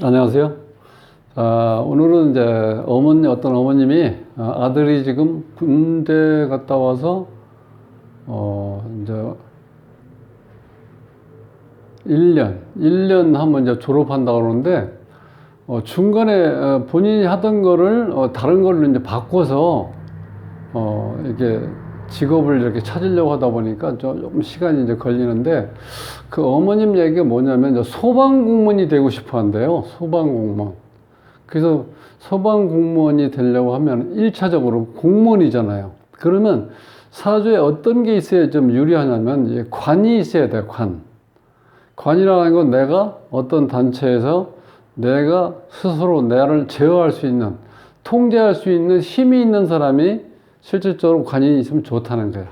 안녕하세요. 오늘은 이제 어떤 어머님이 아들이 지금 군대 갔다 와서 이제 1년 하면 이제 졸업한다고 그러는데 중간에 본인이 하던 거를 다른 걸로 이제 바꿔서 이게 직업을 이렇게 찾으려고 하다 보니까 조금 시간이 이제 걸리는데, 그 어머님 얘기가 뭐냐면 이제 소방공무원이 되고 싶어 한대요. 소방공무원. 그래서 소방공무원이 되려고 하면 1차적으로 공무원이잖아요. 그러면 사주에 어떤 게 있어야 좀 유리하냐면 이제 관이 있어야 돼요. 관이라는 건 내가 어떤 단체에서 내가 스스로 나를 제어할 수 있는, 통제할 수 있는 힘이 있는 사람이 실질적으로 관이 있으면 좋다는 거예요.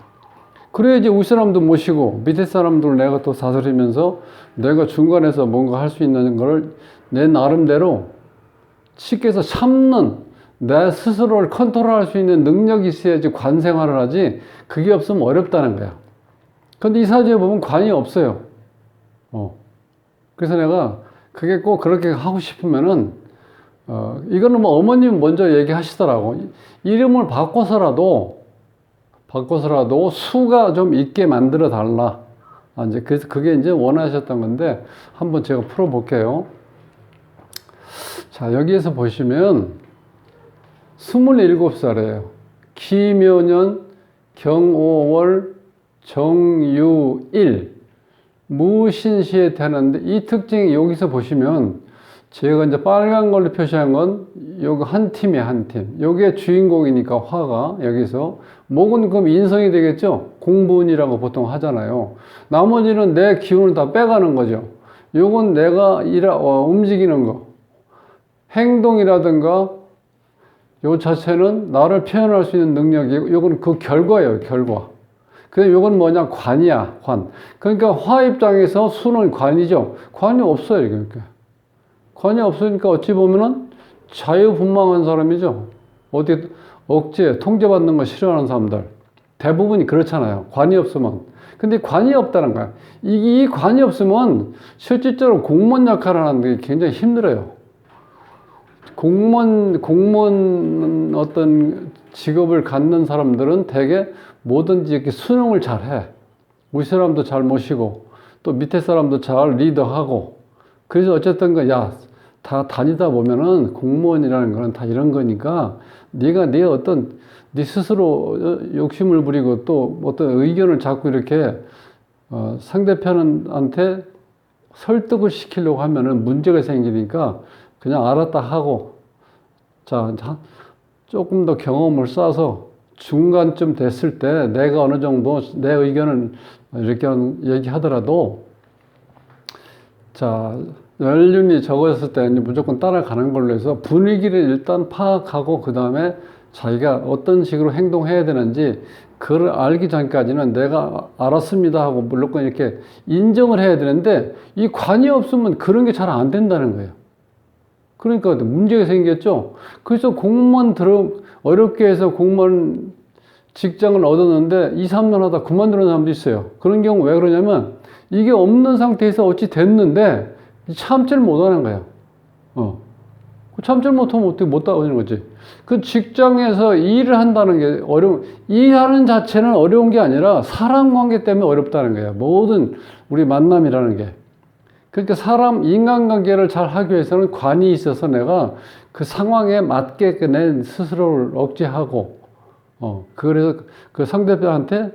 그래야지 윗 사람도 모시고 밑에 사람들 내가 또 다스리면서 내가 중간에서 뭔가 할 수 있는 거를 내 나름대로 쉽게 해서 참는, 내 스스로를 컨트롤할 수 있는 능력이 있어야지 관 생활을 하지, 그게 없으면 어렵다는 거야. 근데 이 사주에 보면 관이 없어요. 그래서 내가 그게 꼭 그렇게 하고 싶으면은 이거는 뭐 어머님 먼저 얘기하시더라고. 이름을 바꿔서라도 수가 좀 있게 만들어 달라. 이제 그래서 그게 이제 원하셨던 건데 한번 제가 풀어 볼게요. 자, 여기에서 보시면 27살이에요. 기묘년 경오월 정유일 무신시에 되는데, 이 특징이 여기서 보시면 제가 이제 빨간 걸로 표시한 건 요거 한 팀이에요. 한 팀. 요게 주인공이니까 화가 여기서, 목은 그럼 인성이 되겠죠. 공분이라고 보통 하잖아요. 나머지는 내 기운을 다 빼가는 거죠. 요건 내가 움직이는 거, 행동이라든가 요 자체는 나를 표현할 수 있는 능력이고, 요건 그 결과예요. 결과. 근데 요건 뭐냐? 관이야. 관. 그러니까 화 입장에서 수는 관이죠. 관이 없어요. 그러니까 관이 없으니까 어찌 보면은 자유분방한 사람이죠. 어디 억제, 통제받는 거 싫어하는 사람들 대부분이 그렇잖아요. 관이 없으면. 근데 관이 없다는 거야. 이 관이 없으면 실질적으로 공무원 역할을 하는 게 굉장히 힘들어요. 공무원 어떤 직업을 갖는 사람들은 대개 뭐든지 이렇게 수능을 잘 해. 우리 사람도 잘 모시고, 또 밑에 사람도 잘 리더하고. 그래서 어쨌든 다 다니다 보면은 공무원이라는 거는 다 이런 거니까 네가 네 스스로 욕심을 부리고 또 어떤 의견을 자꾸 이렇게 상대편한테 설득을 시키려고 하면은 문제가 생기니까 그냥 알았다 하고, 자, 조금 더 경험을 쌓아서 중간쯤 됐을 때 내가 어느 정도 내 의견을 이렇게 얘기하더라도, 자, 연륜이 적었을 때는 무조건 따라가는 걸로 해서 분위기를 일단 파악하고, 그 다음에 자기가 어떤 식으로 행동해야 되는지 그걸 알기 전까지는 내가 알았습니다 하고 무조건 이렇게 인정을 해야 되는데, 이 관이 없으면 그런 게 잘 안 된다는 거예요. 그러니까 문제가 생겼죠. 그래서 어렵게 해서 공무원 직장을 얻었는데 2, 3년 하다 그만두는 사람도 있어요. 그런 경우 왜 그러냐면 이게 없는 상태에서 어찌 됐는데 참지를 못하는 거예요. 참지를 못하면 어떻게 못 따오는 거지. 그 직장에서 일을 한다는 게 일하는 자체는 어려운 게 아니라 사람 관계 때문에 어렵다는 거예요. 모든 우리 만남이라는 게. 그러니까 인간관계를 잘 하기 위해서는 관이 있어서 내가 그 상황에 맞게 내 스스로를 억제하고, 그래서 그 상대편한테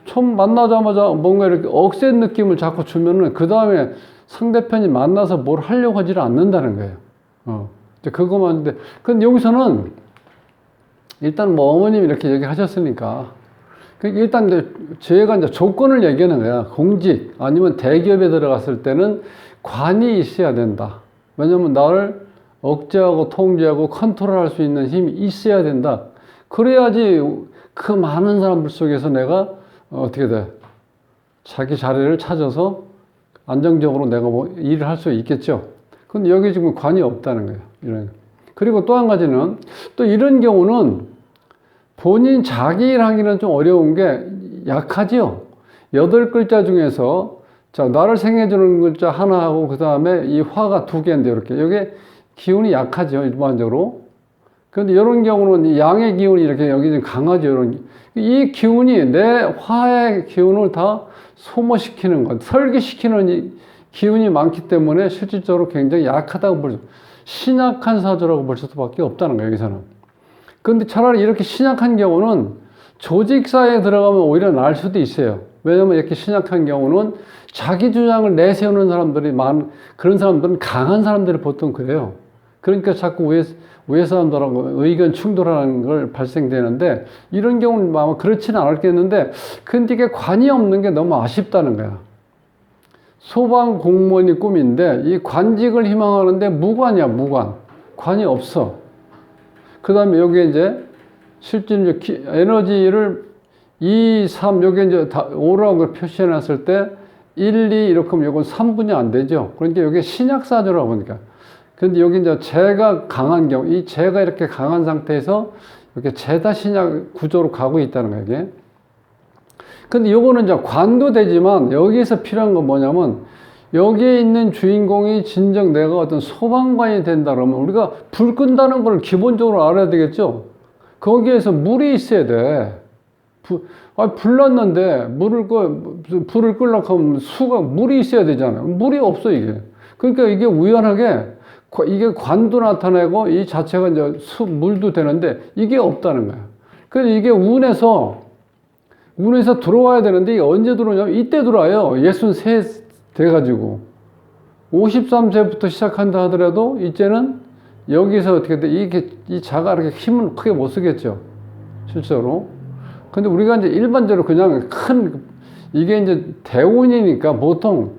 처음 만나자마자 뭔가 이렇게 억센 느낌을 자꾸 주면은 그 다음에 상대편이 만나서 뭘 하려고 하지를 않는다는 거예요. 이제 그거만인데, 근데 여기서는 일단 뭐 어머님이 이렇게 얘기하셨으니까, 일단 제가 이제 조건을 얘기하는 거야. 공직 아니면 대기업에 들어갔을 때는 관이 있어야 된다. 왜냐면 나를 억제하고 통제하고 컨트롤할 수 있는 힘이 있어야 된다. 그래야지 그 많은 사람들 속에서 내가 어떻게 돼? 자기 자리를 찾아서 안정적으로 내가 뭐 일을 할 수 있겠죠. 근데 여기 지금 관이 없다는 거예요. 그리고 또 한 가지는, 또 이런 경우는 본인 자기 일 하기는 좀 어려운 게 약하죠. 8글자 중에서 자, 나를 생해주는 글자 하나하고 그 다음에 이 화가 두 개인데 이렇게 이게 기운이 약하죠 일반적으로. 그런데 이런 경우는 이 양의 기운이 이렇게 여기 좀 강하죠. 이 기운이 내 화의 기운을 다 소모시키는 것, 설계시키는 이 기운이 많기 때문에 실질적으로 굉장히 약하다고 볼 수, 신약한 사주라고 볼 수밖에 없다는 거예요 여기서는. 그런데 차라리 이렇게 신약한 경우는 조직사에 들어가면 오히려 나을 수도 있어요. 왜냐면 이렇게 신약한 경우는 자기 주장을 내세우는 사람들이 그런 사람들은 강한 사람들이 보통 그래요. 그러니까 자꾸 위에 사람들하고 의견 충돌하는 걸 발생되는데, 이런 경우는 아마 그렇지는 않았겠는데, 근데 이게 관이 없는 게 너무 아쉽다는 거야. 소방 공무원이 꿈인데, 이 관직을 희망하는데 무관이야, 무관. 관이 없어. 그 다음에 여기에 이제, 실제 이제 에너지를 2, 3, 여기 이제 5라고 표시해 놨을 때, 1, 2 이렇게 하면 이건 3분이 안 되죠. 그러니까 여기 신약사주라고 보니까. 근데 여기 이제 재가 강한 경우, 이 재가 이렇게 강한 상태에서 이렇게 재다 신약 구조로 가고 있다는 거예요, 이게. 근데 요거는 이제 관도 되지만 여기서 필요한 건 뭐냐면, 여기에 있는 주인공이 진정 내가 어떤 소방관이 된다 그러면 우리가 불 끈다는 걸 기본적으로 알아야 되겠죠? 거기에서 물이 있어야 돼. 불 났는데 불을 끄려고 하면 물이 있어야 되잖아요. 물이 없어, 이게. 그러니까 이게 우연하게 이게 관도 나타내고 이 자체가 이제 물도 되는데 이게 없다는 거야. 그래서 이게 운에서 들어와야 되는데 이게 언제 들어오냐면 이때 들어와요. 63 돼가지고 53세부터 시작한다 하더라도 이제는 여기서 어떻게 돼? 이 자가 이렇게 힘을 크게 못 쓰겠죠. 실제로. 근데 우리가 이제 일반적으로 그냥 이게 이제 대운이니까 보통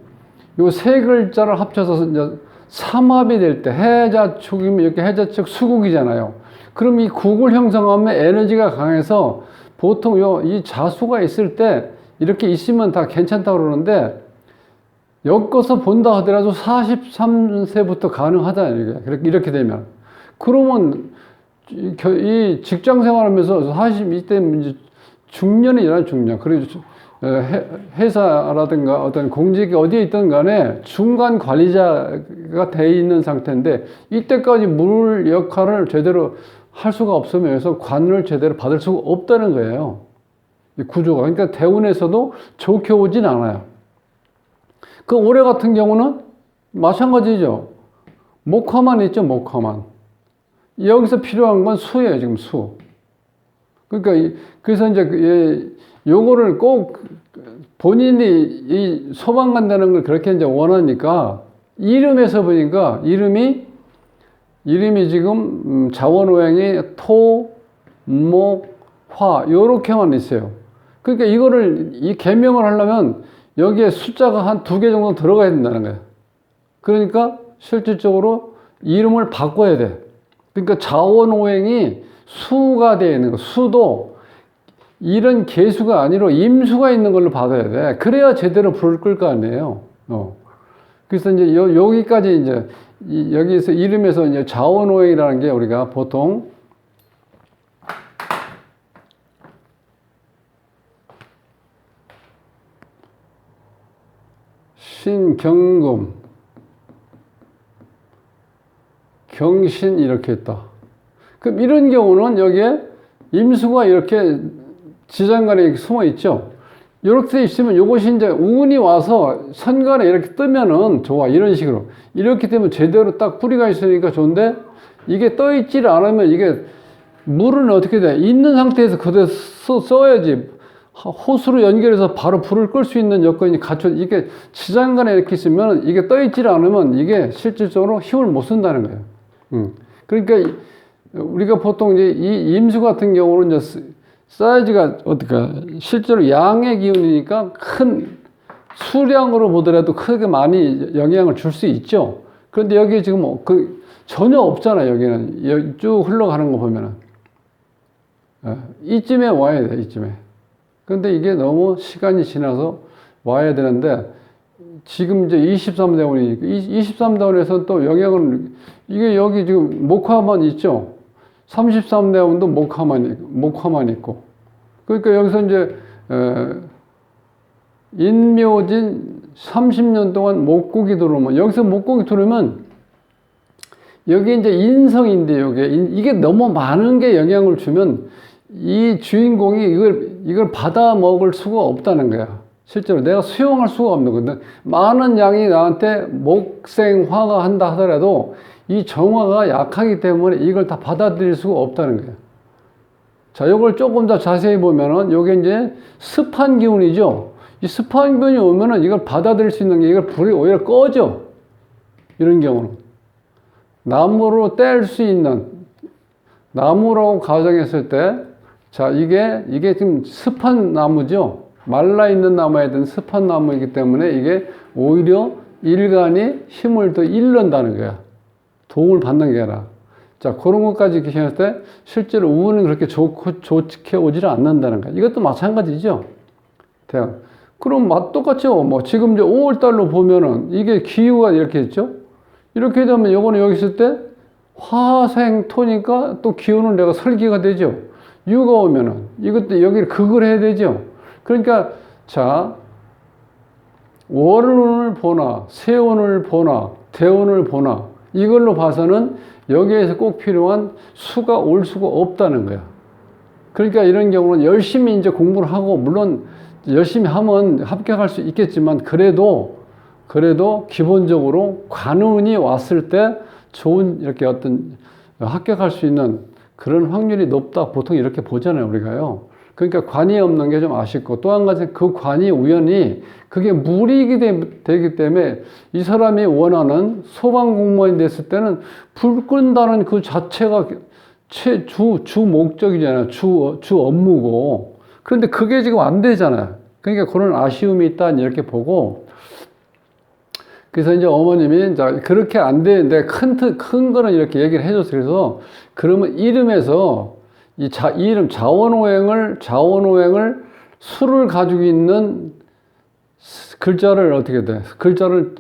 요 세 글자를 합쳐서 이제 삼합이 될 때 해자축이면 이렇게 해자축 수국이잖아요. 그럼 이 국을 형성하면 에너지가 강해서 보통 이 자수가 있을 때 이렇게 있으면 다 괜찮다고 그러는데 엮어서 본다 하더라도 43세부터 가능하잖아요. 이렇게 되면. 그러면 이 직장 생활하면서 42대 이제 중년이잖아요, 중년. 그리고 회사라든가 어떤 공직이 어디에 있든 간에 중간 관리자가 돼 있는 상태인데 이때까지 물 역할을 제대로 할 수가 없으면 그래서 관을 제대로 받을 수가 없다는 거예요. 이 구조가. 그러니까 대운에서도 좋게 오진 않아요. 그 올해 같은 경우는 마찬가지죠. 목화만 있죠, 목화만. 여기서 필요한 건 수예요, 지금 수. 그러니까 그래서 이제 요거를 꼭 본인이 이 소방 간다는 걸 그렇게 이제 원하니까 이름에서 보니까 이름이 지금 자원오행이 토, 목, 화 요렇게만 있어요. 그러니까 이 개명을 하려면 여기에 숫자가 한 2개 정도 들어가야 된다는 거예요. 그러니까 실질적으로 이름을 바꿔야 돼. 그러니까 자원오행이 수가 되어 있는 거. 수도 이런 개수가 아니라 임수가 있는 걸로 받아야 돼. 그래야 제대로 불을 끌 거 아니에요. 그래서 이제 여기까지 이제 여기서 이름에서 이제 자원오행이라는 게 우리가 보통 신경금, 경신 이렇게 있다. 그럼 이런 경우는 여기에 임수가 이렇게 지장간에 숨어 있죠. 이렇게 있으면 이것이 이제 운이 와서 선간에 이렇게 뜨면은 좋아. 이런 식으로. 이렇게 되면 제대로 딱 뿌리가 있으니까 좋은데 이게 떠 있지를 않으면 이게 물은 어떻게 돼? 있는 상태에서 그대로 써야지. 호수로 연결해서 바로 불을 끌 수 있는 여건이 이게 지장간에 이렇게 있으면 이게 떠 있지를 않으면 이게 실질적으로 힘을 못 쓴다는 거예요. 그러니까 우리가 보통 이제 이 임수 같은 경우는 이제 사이즈가 실제로 양의 기운이니까 큰 수량으로 보더라도 크게 많이 영향을 줄 수 있죠. 그런데 여기 지금 전혀 없잖아요. 여기는 쭉 흘러가는 거 보면은 이쯤에 와야 돼. 이쯤에. 근데 이게 너무 시간이 지나서 와야 되는데 지금 이제 23대운이니까 23대운에서 또 영향을 이게 여기 지금 목화만 있죠. 33대운도 목화만 있고. 그러니까 여기서 이제 인묘진 30년 동안 목고기 들어오면, 여기서 목고기 들어오면, 여기 이제 인성인데, 이게 너무 많은 게 영향을 주면, 이 주인공이 이걸 받아 먹을 수가 없다는 거야. 실제로 내가 수용할 수가 없는 건데, 많은 양이 나한테 목생화가 한다 하더라도, 이 정화가 약하기 때문에 이걸 다 받아들일 수가 없다는 거예요. 자, 요걸 조금 더 자세히 보면은, 요게 이제 습한 기운이죠. 이 습한 기운이 오면은 이걸 받아들일 수 있는 게, 이걸 불이 오히려 꺼져. 이런 경우는. 나무로 뗄 수 있는, 나무라고 가정했을 때, 자, 이게 지금 습한 나무죠. 말라있는 나무에 대한 습한 나무이기 때문에 이게 오히려 일간이 힘을 더 잃는다는 거야. 도움을 받는 게 아니라. 자, 그런 것까지 기억했을 때, 실제로 운은 그렇게 좋게 오지를 않는다는 거야. 이것도 마찬가지죠. 그럼 똑같죠. 뭐, 지금 이제 5월달로 보면은, 이게 기후가 이렇게 있죠. 이렇게 되면 요거는 여기 있을 때 화생토니까 또 기운은 내가 설계가 되죠. 유가 오면은 이것도 여기를 극을 해야 되죠. 그러니까 자, 월운을 보나 세운을 보나 대운을 보나 이걸로 봐서는 여기에서 꼭 필요한 수가 올 수가 없다는 거야. 그러니까 이런 경우는 열심히 이제 공부를 하고, 물론 열심히 하면 합격할 수 있겠지만, 그래도 기본적으로 관운이 왔을 때 좋은 이렇게 어떤 합격할 수 있는 그런 확률이 높다. 보통 이렇게 보잖아요, 우리가요. 그러니까 관이 없는 게 좀 아쉽고, 또 한 가지 그 관이 우연히 그게 무리익이 되기 때문에 이 사람이 원하는 소방공무원이 됐을 때는 불 끈다는 그 자체가 주 목적이잖아요. 주 업무고. 그런데 그게 지금 안 되잖아요. 그러니까 그런 아쉬움이 있다. 이렇게 보고, 그래서 이제 어머님이 그렇게 안 되는데 큰 거는 이렇게 얘기를 해줬어요. 그래서 그러면 이름에서 이름 자원오행을 수를 가지고 있는 글자를 어떻게 돼? 글자를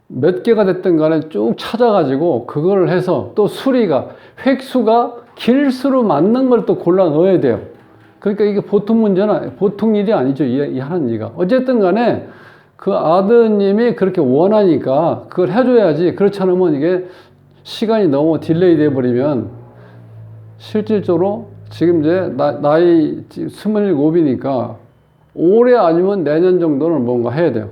몇 개가 됐든 간에 쭉 찾아가지고 그걸 해서 또 수리가 획수가 길수로 맞는 걸 또 골라 넣어야 돼요. 그러니까 이게 보통 일이 아니죠. 이 하는 일가. 어쨌든 간에 그 아드님이 그렇게 원하니까 그걸 해줘야지. 그렇지 않으면 이게 시간이 너무 딜레이 돼버리면 실질적으로 지금 이제 나이 27이니까 올해 아니면 내년 정도는 뭔가 해야 돼요.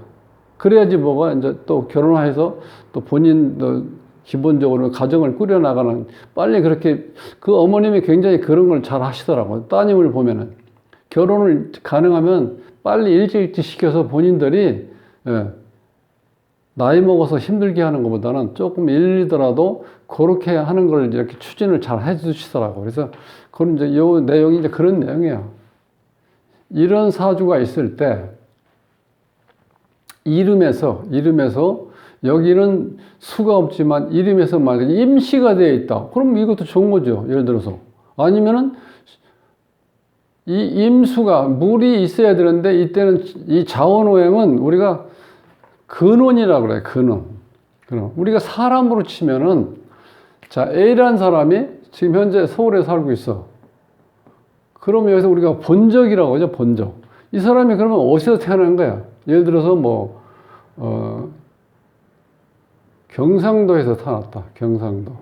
그래야지 뭐가 이제 또 결혼해서 또 본인도 기본적으로 가정을 꾸려나가는, 빨리 그렇게, 그 어머님이 굉장히 그런 걸 잘 하시더라고요. 따님을 보면은. 결혼을 가능하면 빨리 일찍 시켜서 본인들이, 나이 먹어서 힘들게 하는 것보다는 조금 일리더라도 그렇게 하는 걸 이렇게 추진을 잘 해주시더라고요. 그래서 그런 이제 요 내용이 이제 그런 내용이에요. 이런 사주가 있을 때, 이름에서 여기는 수가 없지만 이름에서 만약에 임시가 되어 있다. 그럼 이것도 좋은 거죠. 예를 들어서. 아니면은 이 임수가 물이 있어야 되는데, 이때는 이 자원오행은 우리가 근원이라고 그래요. 근원. 우리가 사람으로 치면은, 자, A라는 사람이 지금 현재 서울에 살고 있어. 그러면 여기서 우리가 본적이라고 하죠. 본적. 이 사람이 그러면 어디서 태어난 거야? 예를 들어서 경상도에서 태어났다. 경상도.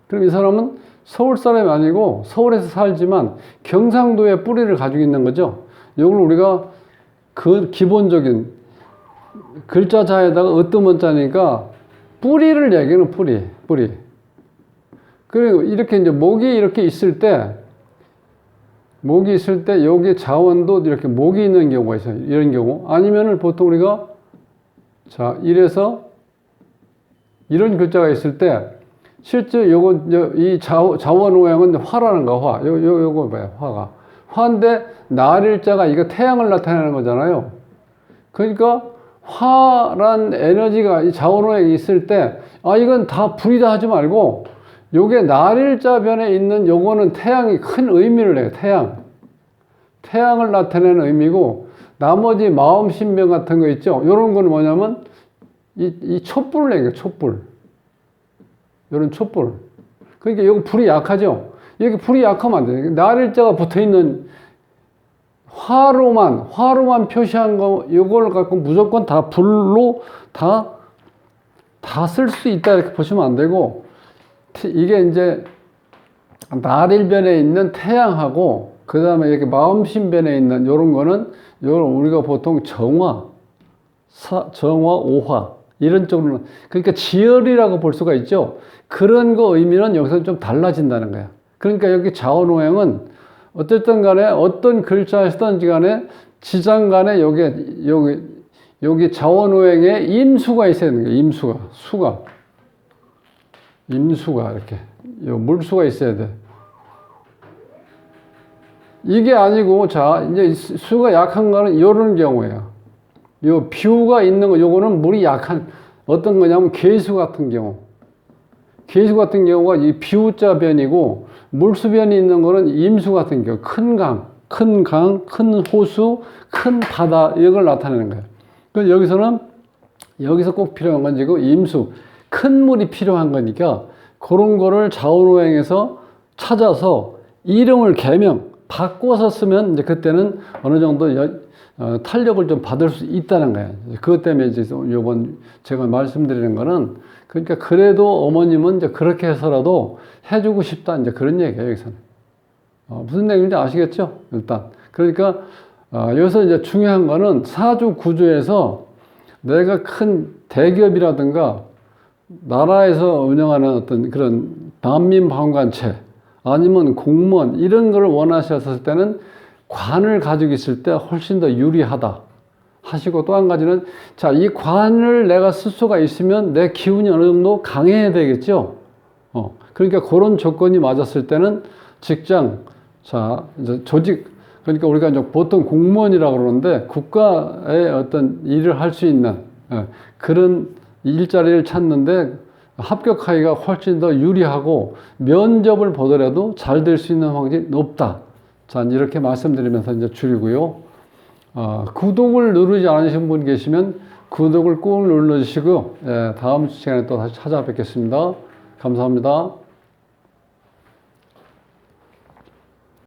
그럼 이 사람은 서울 사람이 아니고 서울에서 살지만 경상도의 뿌리를 가지고 있는 거죠. 이걸 우리가 그 기본적인 글자자에다가 으뜸원자니까 뿌리를 얘기하는 뿌리. 그리고 이렇게 이제 목이 있을 때 여기 자원도 이렇게 목이 있는 경우가 있어요. 이런 경우. 아니면은 보통 우리가, 자, 이래서 이런 글자가 있을 때 실제 이 자원오행은 화라는 거, 화. 요거 봐요. 화가. 화인데 날일자가 이거 태양을 나타내는 거잖아요. 그러니까 화란 에너지가 이 자원오행이 있을 때, 이건 다 불이다 하지 말고, 요게 날일자 변에 있는 요거는 태양이 큰 의미를 해요. 태양을 나타내는 의미고, 나머지 마음신병 같은 거 있죠. 요런 건 뭐냐면 이 촛불을 얘기해요. 촛불. 요런 촛불. 그러니까 여기 불이 약하죠. 여기 불이 약하면 안 돼요. 날일자가 붙어 있는 화로만 표시한 거, 이걸 갖고 무조건 다 불로 다 쓸 수 있다 이렇게 보시면 안 되고, 이게 이제 날일변에 있는 태양하고 그 다음에 이렇게 마음신변에 있는 요런 거는 요런 우리가 보통 정화, 오화 이런 쪽으로, 그러니까 지열이라고 볼 수가 있죠. 그런 거 의미는 여기서 좀 달라진다는 거야. 그러니까 여기 자원오행은 어쨌든 간에 어떤 글자에서든지 간에 지장 간에 여기 자원오행에 임수가 있어야 되는 거야. 임수가 이렇게 요 물수가 있어야 돼. 이게 아니고, 자, 이제 수가 약한 거는 이런 경우예요. 요 비우가 있는 거, 요거는 물이 약한, 어떤 거냐면 괴수 같은 경우. 괴수 같은 경우가 이 비우자 변이고, 물수변이 있는 거는 임수 같은 경우. 큰 강, 큰 호수, 큰 바다, 이걸 나타내는 거예요. 그래서 여기서 꼭 필요한 건 지금 임수, 큰 물이 필요한 거니까, 그런 거를 자원오행에서 찾아서 이름을 바꿔서 쓰면 이제 그때는 어느 정도 탄력을 좀 받을 수 있다는 거예요. 그것 때문에 이제 요번 제가 말씀드리는 거는, 그러니까 그래도 어머님은 이제 그렇게 해서라도 해주고 싶다, 이제 그런 얘기예요, 여기서는. 무슨 얘기인지 아시겠죠? 일단. 그러니까, 여기서 이제 중요한 거는 사주 구조에서 내가 큰 대기업이라든가 나라에서 운영하는 어떤 그런 반민방관체, 아니면 공무원 이런 걸 원하셨을 때는 관을 가지고 있을 때 훨씬 더 유리하다 하시고, 또 한 가지는, 자, 이 관을 내가 쓸 수가 있으면 내 기운이 어느 정도 강해야 되겠죠. 그러니까 그런 조건이 맞았을 때는 직장, 자, 이제 조직, 그러니까 우리가 이제 보통 공무원이라고 그러는데 국가의 어떤 일을 할 수 있는 그런 일자리를 찾는데 합격하기가 훨씬 더 유리하고, 면접을 보더라도 잘 될 수 있는 확률이 높다. 자, 이렇게 말씀드리면서 이제 줄이고요. 구독을 누르지 않으신 분 계시면 구독을 꼭 눌러주시고, 다음 시간에 또 다시 찾아뵙겠습니다. 감사합니다.